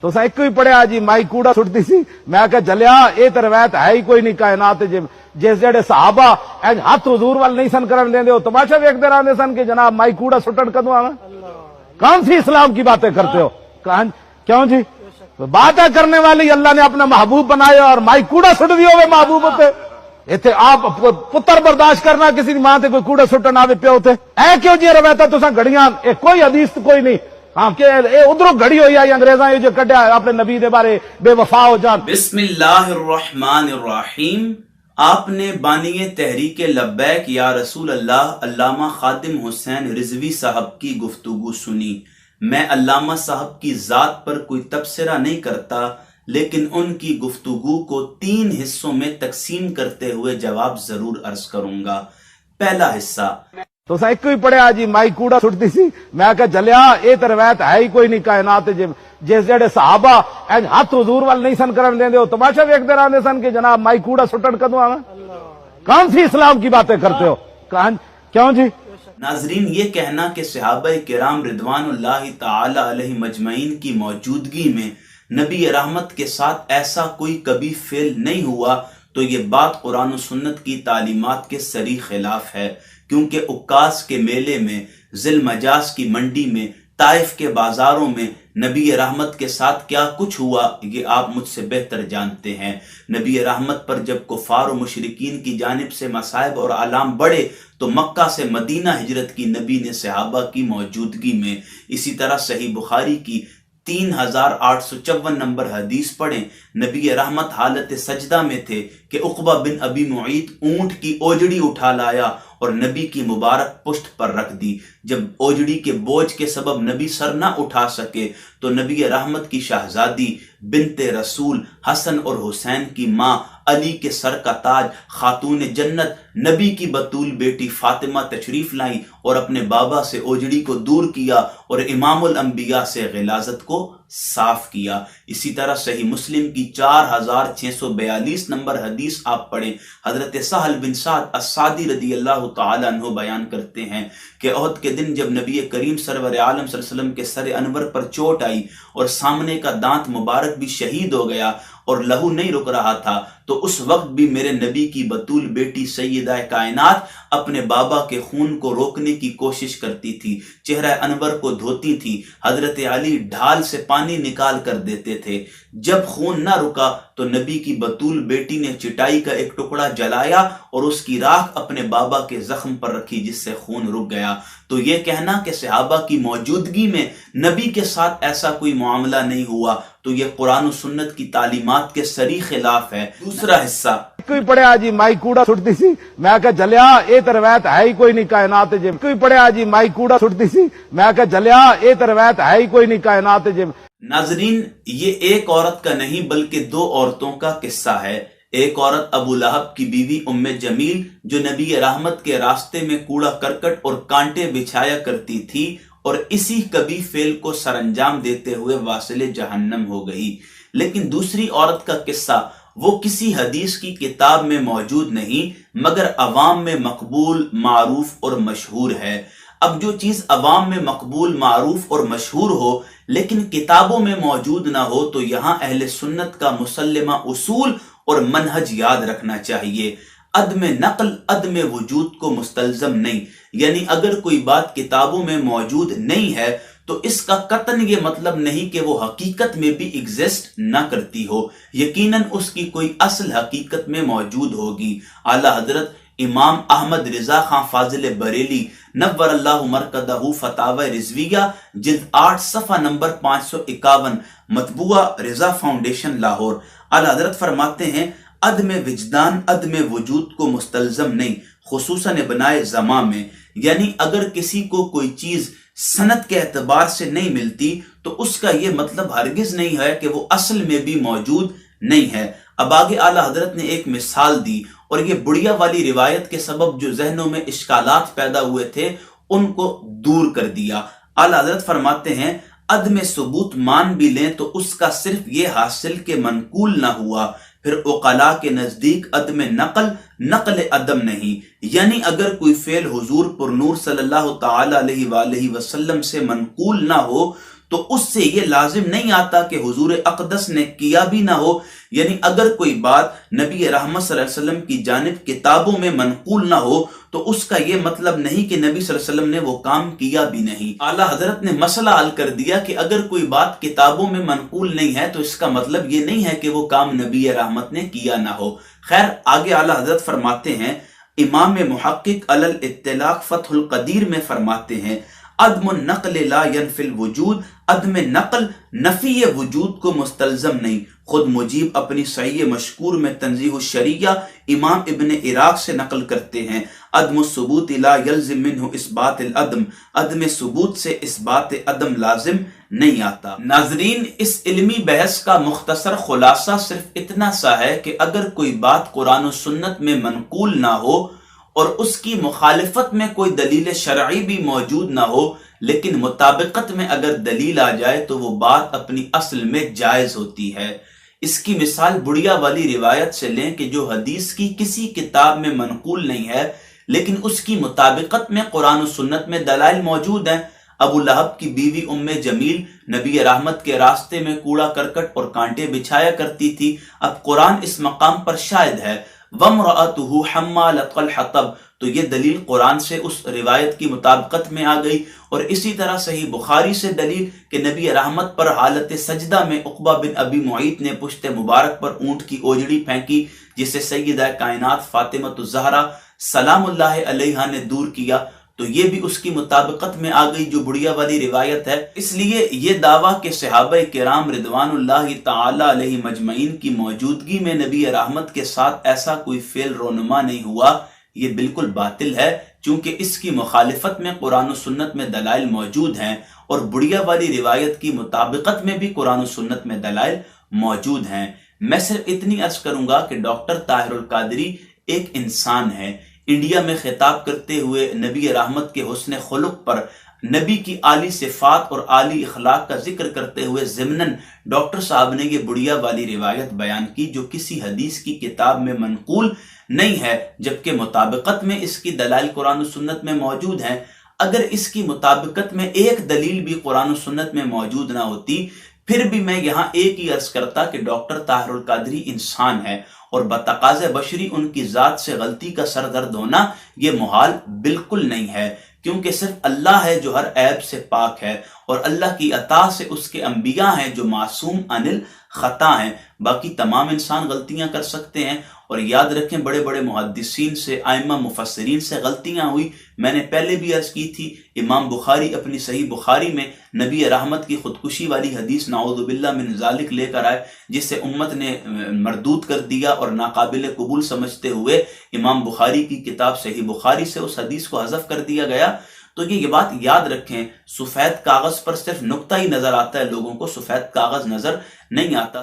تو ایک ہی پڑھیا جی مائی کوڑا سٹتی سی میں کہ جلیا یہ تو روایت ہے ہی کوئی نہیں کائنات جس جڑے صحابہ ہاتھ حضور وال نہیں سن کرن دیندے ہو تماشا ویکھدے رہندے سن کہ جناب مائی کوڑا سٹن کدوں آویں کون سی اسلام کی باتیں کرتے ہو کیوں جی باتیں کرنے والی اللہ نے اپنا محبوب بنایا اور مائی کوڑا سٹ دی ہوے محبوب تے ایتھے آپ پتر برداشت کرنا کسی دی ماں تے کوئی کوڑا سٹن آوے پیو تے اے کیوں جی روایتاں تساں گھڑیاں اے کوئی حدیث کوئی نہیں ہاں کہ ادھروں گھڑی ہوئی آئی انگریزاں جو کڈیا اپنے نبی دے بارے بے وفا ہو جان. بسم اللہ الرحمن الرحیم. آپ نے بانی تحریک لبیک یا رسول اللہ علامہ خادم حسین رضوی صاحب کی گفتگو سنی. میں علامہ صاحب کی ذات پر کوئی تبصرہ نہیں کرتا لیکن ان کی گفتگو کو 3 حصوں میں تقسیم کرتے ہوئے جواب ضرور عرض کروں گا. پہلا حصہ تو ایک ہی پڑھیا جی مائی کوڑا سٹتی سی میں کہ جلیا یہ تو روایت ہے ہی کوئی نہیں کائنات جس جڑے صحابہ ہاتھ حضور وال نہیں سن کرن دیندے ہو تماشا ویکھدے رہندے سن کہ جناب مائی کوڑا سٹن کدوں آویں کون سی اسلام کی باتیں کرتے ہو کیوں جی. ناظرین یہ کہنا کہ صحابہ کرام رضوان اللہ تعالی علیہ مجمعین کی موجودگی میں نبی رحمت کے ساتھ ایسا کوئی کبھی فعل نہیں ہوا تو یہ بات قرآن و سنت کی تعلیمات کے صریح خلاف ہے، کیونکہ عکاظ کے میلے میں، ذی المجاز کی منڈی میں، طائف کے بازاروں میں نبی رحمت کے ساتھ کیا کچھ ہوا یہ آپ مجھ سے بہتر جانتے ہیں. نبی رحمت پر جب کفار و مشرکین کی جانب سے مصائب اور آلام بڑھے تو مکہ سے مدینہ ہجرت کی نبی نے صحابہ کی موجودگی میں. اسی طرح صحیح بخاری کی 3854 نمبر حدیث پڑھیں. نبی رحمت حالت سجدہ میں تھے کہ عقبہ بن ابی معیط اونٹ کی اوجڑی اٹھا لایا اور نبی کی مبارک پشت پر رکھ دی. جب اوجڑی کے بوجھ کے سبب نبی سر نہ اٹھا سکے تو نبی رحمت کی شہزادی بنت رسول حسن اور حسین کی ماں علی کے سر کا تاج خاتون جنت نبی کی بطول بیٹی فاطمہ تشریف لائی اور اپنے بابا سے اوجڑی کو دور کیا اور امام الانبیاء سے غلاظت کو صاف کیا. اسی طرح صحیح مسلم کی 4642 نمبر حدیث آپ پڑھیں. حضرت سہل بن سعد السعدی رضی اللہ تعالی عنہ بیان کرتے ہیں کہ احد کے دن جب نبی کریم سرور عالم صلی اللہ علیہ وسلم کے سر انور پر چوٹ آئی اور سامنے کا دانت مبارک بھی شہید ہو گیا اور لہو نہیں رک رہا تھا تو اس وقت بھی میرے نبی کی بطول بیٹی سیدہ کائنات اپنے بابا کے خون کو روکنے کی کوشش کرتی تھی، چہرہ انور کو دھوتی تھی. حضرت علی ڈھال سے پانی نکال کر دیتے تھے. جب خون نہ رکا تو نبی کی بطول بیٹی نے چٹائی کا ایک ٹکڑا جلایا اور اس کی راکھ اپنے بابا کے زخم پر رکھی جس سے خون رک گیا. تو یہ کہنا کہ صحابہ کی موجودگی میں نبی کے ساتھ ایسا کوئی معاملہ نہیں ہوا تو یہ قرآن و سنت کی تعلیمات کے صریح خلاف ہے. دوسرا حصہ کوئی پڑھیا جی مائی کوڑا سٹتی سی میں کہ جلیا یہ تو روایت ہے ہی کوئی نہیں کائنات کوئی پڑھیا جی مائی کوڑا سٹتی سی میں کہ جلیا یہ تو روایت ہے ہی کوئی نہیں کائنات. ناظرین یہ ایک عورت کا نہیں بلکہ 2 عورتوں کا قصہ ہے. ایک عورت ابو لہب کی بیوی ام جمیل جو نبی رحمت کے راستے میں کوڑا کرکٹ اور کانٹے بچھایا کرتی تھی اور اسی کبھی فعل کو سر انجام دیتے ہوئے واصل جہنم ہو گئی. لیکن دوسری عورت کا قصہ وہ کسی حدیث کی کتاب میں موجود نہیں مگر عوام میں مقبول، معروف اور مشہور ہے. اب جو چیز عوام میں مقبول، معروف اور مشہور ہو لیکن کتابوں میں موجود نہ ہو تو یہاں اہل سنت کا مسلمہ اصول اور منہج یاد رکھنا چاہیے. عدم نقل عدم وجود کو مستلزم نہیں، یعنی اگر کوئی بات کتابوں میں موجود نہیں ہے تو اس کا قطعاً یہ مطلب نہیں کہ وہ حقیقت میں بھی ایگزسٹ نہ کرتی ہو. یقیناً اس کی کوئی اصل حقیقت میں موجود ہوگی. اعلیٰ حضرت امام احمد رضا خان فاضل بریلی نور اللہ مرکزہ فتاوی رضویہ جلد 8 صفحہ نمبر 551 مطبوعہ رضا فاؤنڈیشن لاہور. اعلیٰ حضرت فرماتے ہیں عدم وجدان عدم وجود کو مستلزم نہیں خصوصاً بنائے زماں میں، یعنی اگر کسی کو کوئی چیز سند کے اعتبار سے نہیں ملتی تو اس کا یہ مطلب ہرگز نہیں ہے کہ وہ اصل میں بھی موجود نہیں ہے. اب آگے اعلیٰ حضرت نے ایک مثال دی اور یہ بڑھیا والی روایت کے سبب جو ذہنوں میں اشکالات پیدا ہوئے تھے ان کو دور کر دیا. اعلیٰ حضرت فرماتے ہیں عدم ثبوت مان بھی لیں تو اس کا صرف یہ حاصل کہ منقول نہ ہوا، پھر عقلاء کے نزدیک عدم نقل نقل عدم نہیں، یعنی اگر کوئی فعل حضور پر نور صلی اللہ تعالی علیہ وآلہ وسلم سے منقول نہ ہو تو اس سے یہ لازم نہیں آتا کہ حضور اقدس نے کیا بھی نہ ہو. یعنی اگر کوئی بات نبی رحمت صلی اللہ علیہ وسلم کی جانب کتابوں میں منقول نہ ہو تو اس کا یہ مطلب نہیں کہ نبی صلی اللہ علیہ وسلم نے وہ کام کیا بھی نہیں. اعلیٰ حضرت نے مسئلہ حل کر دیا کہ اگر کوئی بات کتابوں میں منقول نہیں ہے تو اس کا مطلب یہ نہیں ہے کہ وہ کام نبی رحمت نے کیا نہ ہو. خیر آگے اعلیٰ حضرت فرماتے ہیں، امام محقق علی الاطلاق فتح القدیر میں فرماتے ہیں، عدم النقل لا ينفی الوجود، عدم نقل نفی وجود کو مستلزم نہیں. خود مجیب اپنی صحیح مشکور میں تنزیہ الشریعہ امام ابن عراق سے نقل کرتے ہیں، عدم الثبوت لا یلزم منہ اثبات العدم، عدم ثبوت سے اثبات عدم لازم نہیں آتا. ناظرین، اس علمی بحث کا مختصر خلاصہ صرف اتنا سا ہے کہ اگر کوئی بات قرآن و سنت میں منقول نہ ہو اور اس کی مخالفت میں کوئی دلیل شرعی بھی موجود نہ ہو لیکن مطابقت میں اگر دلیل آ جائے تو وہ بات اپنی اصل میں جائز ہوتی ہے. اس کی مثال بڑیا والی روایت سے لیں کہ جو حدیث کی کسی کتاب میں منقول نہیں ہے لیکن اس کی مطابقت میں قرآن و سنت میں دلائل موجود ہیں. ابو لہب کی بیوی ام جمیل نبی رحمت کے راستے میں کوڑا کرکٹ اور کانٹے بچھایا کرتی تھی. اب قرآن اس مقام پر شاہد ہے، وَامْرَأَتُهُ حَمَّالَةَ الْحَطَبِ، تو یہ دلیل قرآن سے اس روایت کی مطابقت میں آ گئی. اور اسی طرح صحیح بخاری سے دلیل کہ نبی رحمت پر حالت سجدہ میں عقبہ بن ابی معیط نے پشت مبارک پر اونٹ کی اوجڑی پھینکی جسے سیدہ کائنات فاطمہ الزہرا سلام اللہ علیہا نے دور کیا، تو یہ بھی اس کی مطابقت میں آ گئی جو بڑیا والی روایت ہے. اس لیے یہ دعویٰ کہ صحابہ کرام رضوان اللہ تعالی علیہ مجمعین کی موجودگی میں نبی رحمت کے ساتھ ایسا کوئی فعل رونما نہیں ہوا، یہ بالکل باطل ہے، چونکہ اس کی مخالفت میں قرآن و سنت میں دلائل موجود ہیں اور بڑیا والی روایت کی مطابقت میں بھی قرآن و سنت میں دلائل موجود ہیں. میں صرف اتنی عرض کروں گا کہ ڈاکٹر طاہر القادری ایک انسان ہے. انڈیا میں خطاب کرتے ہوئے نبی رحمت کے حسن خلق پر، نبی کی عالی صفات اور عالی اخلاق کا ذکر کرتے ہوئے ضمناً ڈاکٹر صاحب نے یہ بڑیا والی روایت بیان کی جو کسی حدیث کی کتاب میں منقول نہیں ہے جبکہ مطابقت میں اس کی دلائل قرآن و سنت میں موجود ہیں. اگر اس کی مطابقت میں ایک دلیل بھی قرآن و سنت میں موجود نہ ہوتی پھر بھی میں یہاں ایک ہی عرض کرتا کہ ڈاکٹر طاہر القادری انسان ہے اور بتقاض بشری ان کی ذات سے غلطی کا سردرد ہونا یہ محال بالکل نہیں ہے، کیونکہ صرف اللہ ہے جو ہر عیب سے پاک ہے اور اللہ کی عطا سے اس کے انبیاء ہیں جو معصوم عن الخطا ہیں. باقی تمام انسان غلطیاں کر سکتے ہیں اور یاد رکھیں بڑے بڑے محدثین سے، ائمہ مفسرین سے غلطیاں ہوئی. میں نے پہلے بھی عرض کی تھی، امام بخاری اپنی صحیح بخاری میں نبی رحمت کی خودکشی والی حدیث نعوذ باللہ من ذالک لے کر آئے جسے امت نے مردود کر دیا اور ناقابل قبول سمجھتے ہوئے امام بخاری کی کتاب صحیح بخاری سے اس حدیث کو حذف کر دیا گیا. تو یہ بات یاد رکھیں، سفید کاغذ پر صرف نقطہ ہی نظر آتا ہے، لوگوں کو سفید کاغذ نظر نہیں آتا.